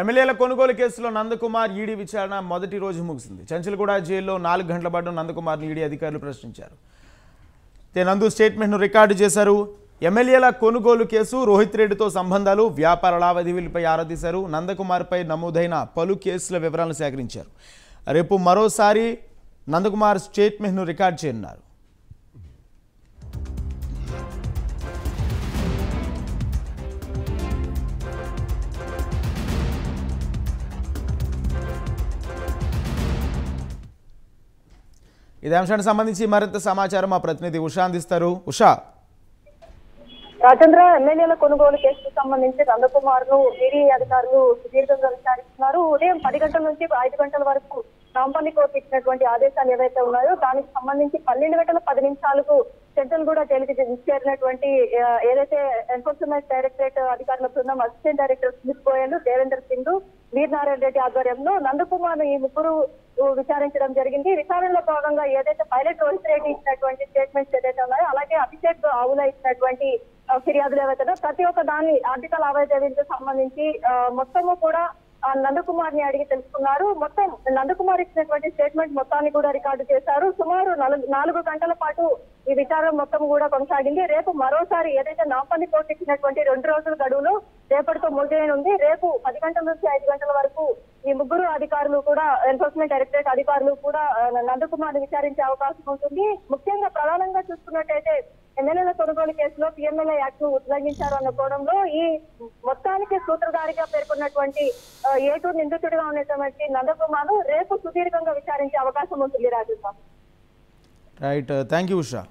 ఎమ్మెల్యేల కొనుగోలు కేసులో నందకుమార్ ఈడీ విచారణ మొదటి రోజు ముగిసింది. చంచల్గూడ జైల్లో 4 గంటల పాటు నందకుమార్ని ఈడీ అధికారులు ప్రశ్నించారు. నందు స్టేట్మెంట్ను రికార్డు చేశారు. ఎమ్మెల్యేల కొనుగోలు కేసు, రోహిత్ రెడ్డితో సంబంధాలు, వ్యాపార లావాదేవీలపై ఆరా తీశారు. నందకుమార్పై నమోదైన పలు కేసుల వివరాలను సేకరించారు. రేపు మరోసారి నందకుమార్ స్టేట్మెంట్ను రికార్డు చేయనున్నారు. ఇదే అంశానికి సంబంధించి మరింత సమాచారం మా ప్రతినిధి ఉషా అందిస్తారు. ఉషా, రాజేంద్ర, ఎమ్మెల్యేల కొనుగోలు కేసుకు సంబంధించి నందకుమార్ ను ఈడీ అధికారులు సుదీర్ఘంగా విచారిస్తున్నారు. ఉదయం 10 గంటల నుంచి 5 గంటల వరకు నాంపల్లి కోర్టు ఇచ్చినటువంటి ఆదేశాలు ఏవైతే ఉన్నాయో దానికి సంబంధించి 12:10 చంచల్గూడ జైలుకి చేరినటువంటి ఏదైతే ఎన్ఫోర్స్మెంట్ డైరెక్టరేట్ అధికారుల బృందం assistant director Smith Goyal, Devender Singh, Veeranarayana Reddy ఆధ్వర్యంలో నందకుమార్ ఈ ముగ్గురు విచారించడం జరిగింది. విచారణలో భాగంగా ఏదైతే పైలట్ రోహిత్ రెడ్డి ఇచ్చినటువంటి స్టేట్మెంట్స్ ఏదైతే ఉన్నాయో, అలాగే అభిషేక్ ఆవుల ఇచ్చినటువంటి ఫిర్యాదులు ఏవైతే ప్రతి ఒక్క దాన్ని ఆర్థిక లావాదేవీలకు సంబంధించి మొత్తము కూడా నందకుమార్ ని అడిగి తెలుసుకున్నారు. మొత్తం నందకుమార్ ఇచ్చినటువంటి స్టేట్మెంట్ మొత్తాన్ని కూడా రికార్డు చేశారు. సుమారు 4 గంటల పాటు ఈ విచారణ మొత్తం కూడా కొనసాగింది. రేపు మరోసారి ఏదైతే నాంపల్లి కోర్టు ఇచ్చినటువంటి 2 రోజుల గడువులో రేపటితో ముగియనుంది. రేపు 10 గంటల నుంచి 5 గంటల వరకు ఈ ముగ్గురు అధికారులు కూడా, ఎన్ఫోర్స్మెంట్ డైరెక్టరేట్ అధికారులు కూడా నందకుమార్ ని విచారించే అవకాశం ఉంటుంది. ముఖ్యంగా ప్రధానంగా చూసుకున్నట్టయితే ఎమ్మెల్యేల కొనుగోలు కేసులో పిఎంఎల్ఏ యాక్ట్ ను ఉల్లంఘించారు అన్న కోణంలో ఈ మొత్తానికి సూత్రధారిగా పేర్కొన్నటువంటి ఏటూ నిందితుడిగా ఉన్నటువంటి నందకుమార్ రేపు సుదీర్ఘంగా విచారించే అవకాశం ఉంటుంది. Rajendra, right, thank you Usha.